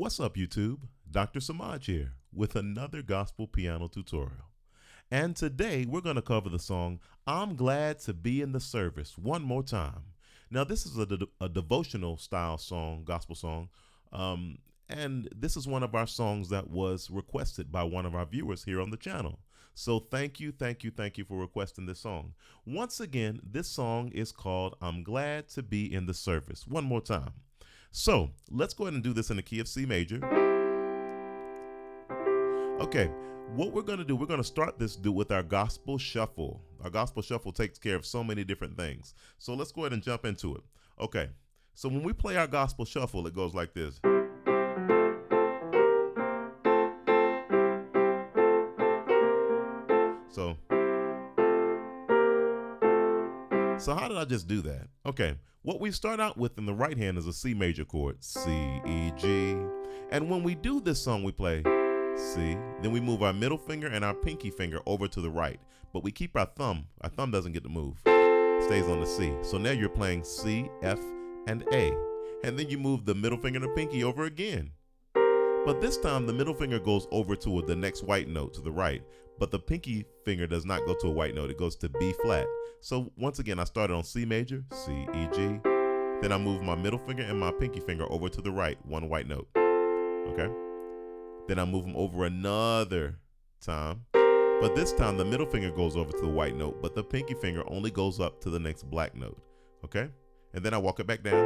What's up, YouTube? Dr. Samaj here with another gospel piano tutorial. And today we're going to cover the song, I'm Glad to Be in the Service, one more time. Now, this is a devotional style song, gospel song, and this is one of our songs that was requested by one of our viewers here on the channel. So thank you for requesting this song. Once again, this song is called I'm Glad to Be in the Service, one more time. So let's go ahead and do this in the key of C major. Okay, what we're going to do, we're going to start this with our gospel shuffle. Our gospel shuffle takes care of so many different things. So let's go ahead and jump into it. Okay, so when we play our gospel shuffle, it goes like this. So how did I just do that? Okay, what we start out with in the right hand is a C major chord, C, E, G. And when we do this song, we play C, then we move our middle finger and our pinky finger over to the right, but we keep our thumb doesn't get to move, it stays on the C. So now you're playing C, F, and A. And then you move the middle finger and the pinky over again. But this time the middle finger goes over to the next white note to the right, but the pinky finger does not go to a white note, it goes to B flat. So once again, I started on C major, C, E, G, then I move my middle finger and my pinky finger over to the right, one white note, okay? Then I move them over another time, but this time the middle finger goes over to the white note, but the pinky finger only goes up to the next black note, okay? And then I walk it back down,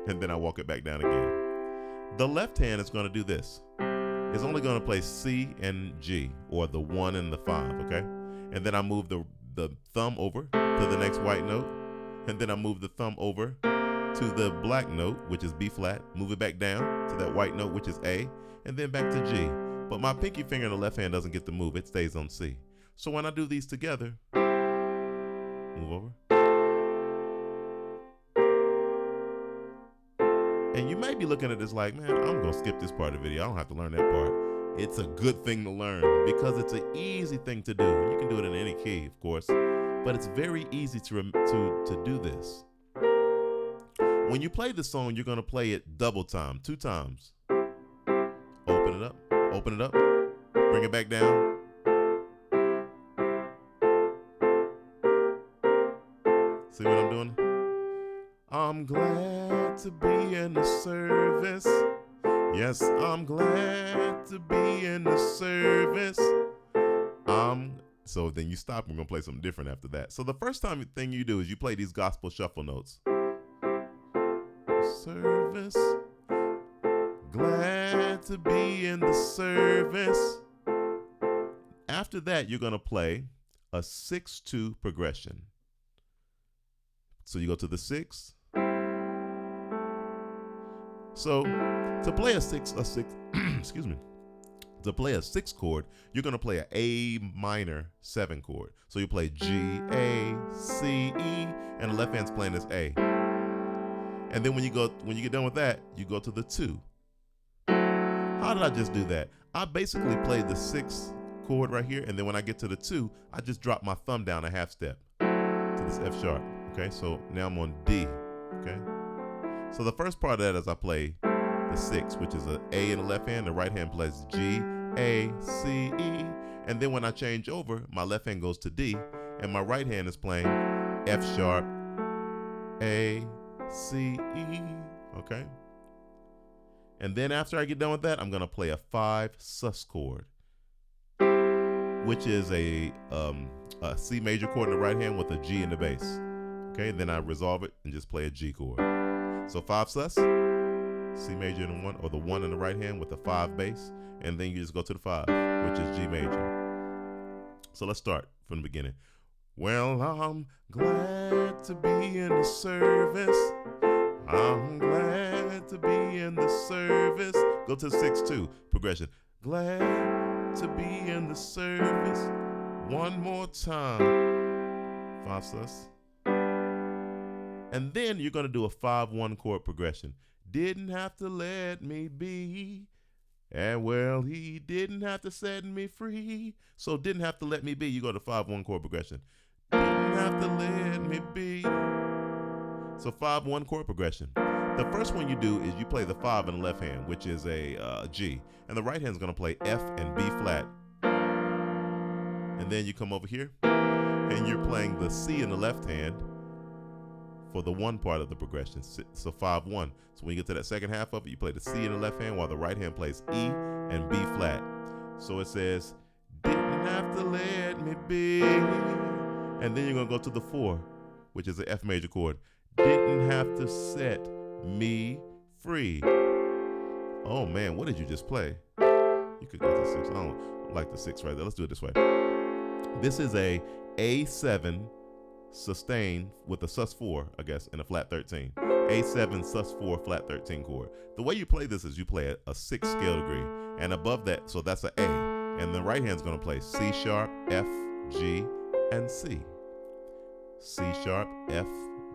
and then I walk it back down again. The left hand is going to do this. It's only going to play C and G, or the 1 and the 5, okay? And then I move the thumb over to the next white note, and then I move the thumb over to the black note, which is B flat, move it back down to that white note, which is A, and then back to G. But my pinky finger in the left hand doesn't get to move, it stays on C. So when I do these together, move over. And you may be looking at this like, man, I'm going to skip this part of the video. I don't have to learn that part. It's a good thing to learn because it's an easy thing to do. You can do it in any key, of course, but it's very easy to do this. When you play this song, you're going to play it double time, 2 times. Open it up, bring it back down. See what I'm doing? I'm glad to be in the service. Yes, I'm glad to be in the service. So then you stop. We're going to play something different after that. So the first thing you do is you play these gospel shuffle notes. Service. Glad to be in the service. After that, you're going to play a 6-2 progression. So you go to the 6. So to play a six, excuse me, to play a 6 chord, you're gonna play an A minor 7 chord. So you play G, A, C, E, and the left hand's playing this A. And then when you get done with that, you go to the 2. How did I just do that? I basically played the 6 chord right here, and then when I get to the 2, I just drop my thumb down a half step to this F sharp. Okay, so now I'm on D. Okay. So the first part of that is I play the 6, which is an A in the left hand. The right hand plays G, A, C, E. And then when I change over, my left hand goes to D, and my right hand is playing F sharp, A, C, E. Okay? And then after I get done with that, I'm going to play a 5 sus chord, which is a C major chord in the right hand with a G in the bass. Okay, and then I resolve it and just play a G chord. So 5 sus, C major in the 1, or the 1 in the right hand with a 5 bass, and then you just go to the 5, which is G major. So let's start from the beginning. Well, I'm glad to be in the service. I'm glad to be in the service. Go to the 6-2 progression. Glad to be in the service. One more time. 5 sus. And then you're going to do a 5-1 chord progression. Didn't have to let me be. And well, he didn't have to set me free. So didn't have to let me be. You go to 5-1 chord progression. Didn't have to let me be. So 5-1 chord progression. The first one you do is you play the 5 in the left hand, which is a G, and the right hand is going to play F and B flat. And then you come over here, and you're playing the C in the left hand for the 1 part of the progression. So 5-1. So when you get to that second half of it, you play the C in the left hand while the right hand plays E and B flat. So it says, didn't have to let me be. And then you're going to go to the 4, which is an F major chord. Didn't have to set me free. Oh man, what did you just play? You could go to 6. I don't like the 6 right there. Let's do it this way. This is a A7 sustain with a sus4, I guess, and a flat 13. A7 sus4 flat 13 chord. The way you play this is you play a 6 scale degree, and above that, so that's an A, and the right hand's going to play C sharp, F, G, and C. C sharp, F,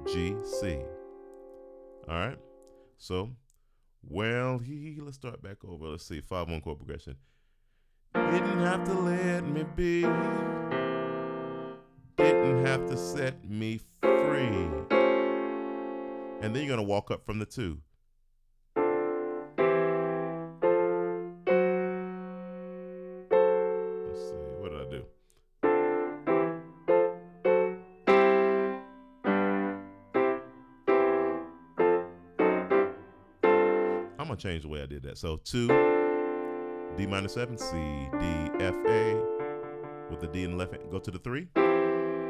G, C. All right. So, let's start back over. Let's see, 5-1 chord progression. Didn't have to let me be. Didn't have to set me free. And then you're going to walk up from the 2. Let's see, what did I do? I'm going to change the way I did that. So 2, D minor 7, C, D, F, A, with the D in the left hand. Go to the 3,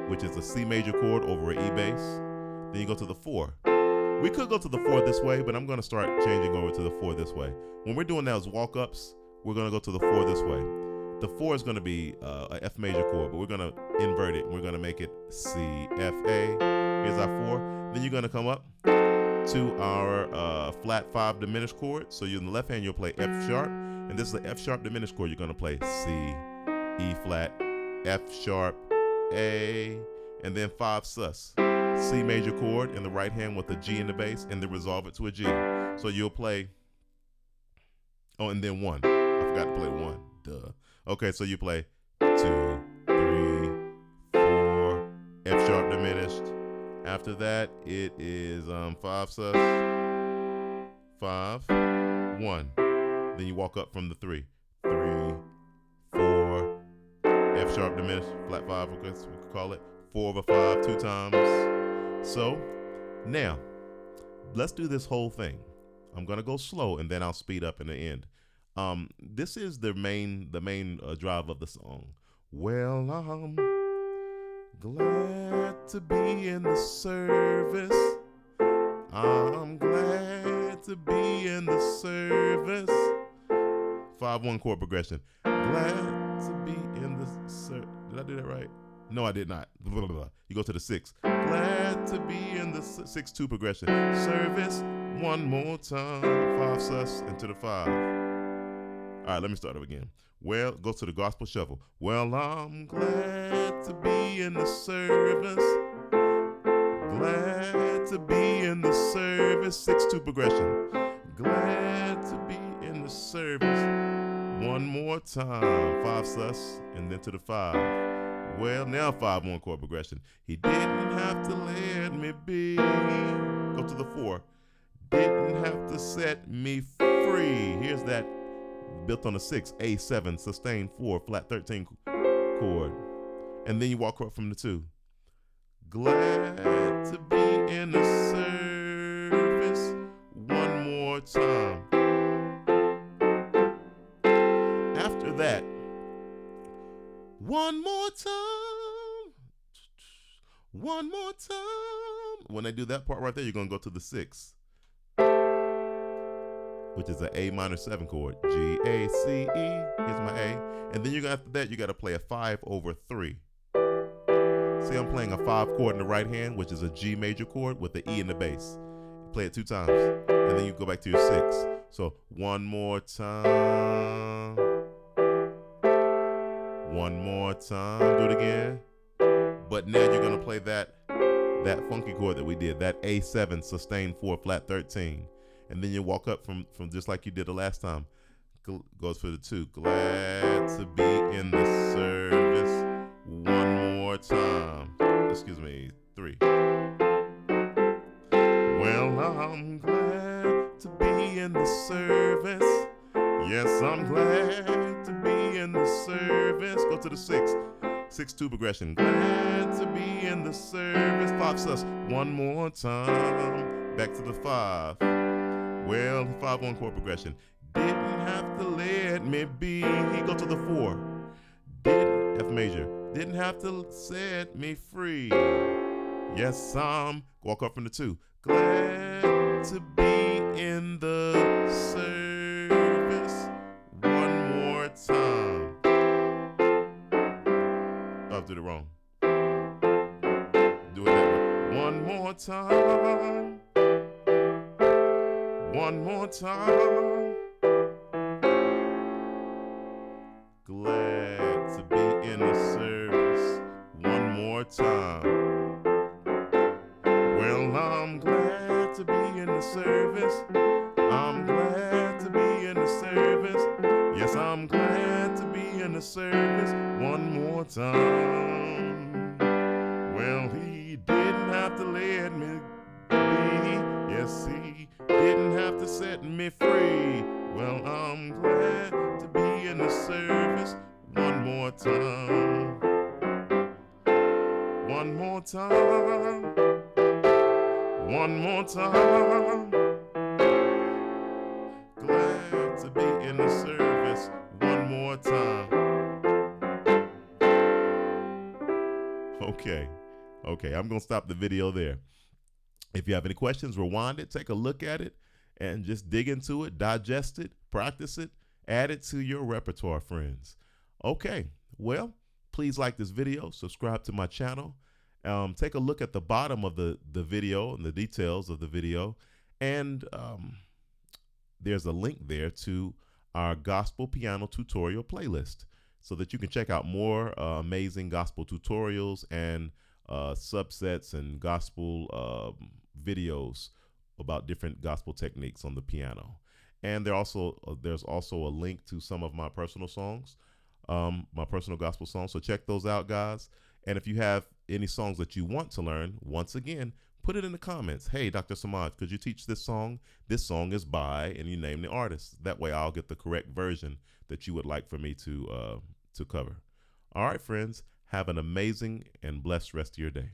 which is a C major chord over an E bass. Then you go to the 4. We could go to the 4 this way, but I'm going to start changing over to the 4 this way. When we're doing those walk-ups, we're going to go to the 4 this way. The 4 is going to be a F major chord, but we're going to invert it. We're going to make it C, F, A. Here's our 4. Then you're going to come up to our flat 5 diminished chord. So in the left hand, you'll play F sharp, and this is the F sharp diminished chord. You're going to play C, E flat, F sharp, A, and then 5 sus. C major chord in the right hand with a G in the bass, and then resolve it to a G. So you'll play, and then 1. I forgot to play 1. Duh. Okay, so you play 2, 3, 4, F sharp diminished. After that, it is 5 sus, 5, 1. Then you walk up from the 3, 3, 4, F sharp diminished, flat 5, we could call it 4 over 5, 2 times. So now let's do this whole thing. I'm gonna go slow and then I'll speed up in the end. This is the main drive of the song. Well, I'm glad to be in the service. I'm glad to be in the service. 5-1 chord progression. Glad to be in the service. Did I do that right? No, I did not. Blah, blah, blah. You go to the 6. Glad to be in the 6-2 progression. Service, 1 more time. 5 sus into the 5. All right, let me start over again. Well, go to the gospel shuffle. Well, I'm glad to be in the service. Glad to be in the service. 6-2 progression. Glad to be in the service. 1 more time. 5 sus and then to the 5. Well, now 5-1 chord progression. He didn't have to let me be. Go to the 4. Didn't have to set me free. Here's that built on a 6, A7, sustain 4, flat 13 chord. And then you walk up from the 2. Glad to be in the service. 1 more time. After that, 1 more time. 1 more time. When I do that part right there, you're going to go to the 6, which is an A minor 7 chord. G, A, C, E. Here's my A. And then after that, you got to play a 5 over 3. See, I'm playing a 5 chord in the right hand, which is a G major chord with the E in the bass. You play it 2 times. And then you go back to your 6. So 1 more time. 1 more time. Do it again. But now you're going to play that funky chord that we did, that A7 sustain 4 flat 13. And then you walk up from just like you did the last time. Goes for the 2. Glad to be in the service. 1 more time. Excuse me, 3. Well, I'm glad to be in the service. Yes, I'm glad to be in the service. Go to the 6. 6-2 progression. Glad to be in the service. 5 sus. One more time. Back to the 5. Well, 5-1 chord progression. Didn't have to let me be. Go to the 4. Didn't F major. Didn't have to set me free. Yes, I'm walk up from the 2. Glad to be in the service. One more time. Oh, I did it wrong. Do it that way. One more time. One more time. Glad to be in the service. One more time. Well, I'm glad to be in the service. I'm glad to be in the service. Yes, I'm glad to be in the service. One more time. Well, he didn't have to let me be. Yes, he didn't have to set me free. Well, I'm glad to be in the service. One more time. One more time. One more time. Glad to be in the service. One more time. Okay, I'm going to stop the video there. If you have any questions, rewind it, take a look at it, and just dig into it, digest it, practice it, add it to your repertoire, friends. Okay, well, please like this video, subscribe to my channel. Take a look at the bottom of the video and the details of the video. And there's a link there to our gospel piano tutorial playlist so that you can check out more amazing gospel tutorials and subsets and gospel videos about different gospel techniques on the piano. And there's also a link to some of my personal songs, my personal gospel songs. So check those out, guys. And if you have any songs that you want to learn, once again, put it in the comments. Hey, Dr. Samaj, could you teach this song? This song is by, and you name the artist. That way I'll get the correct version that you would like for me to cover. All right, friends, have an amazing and blessed rest of your day.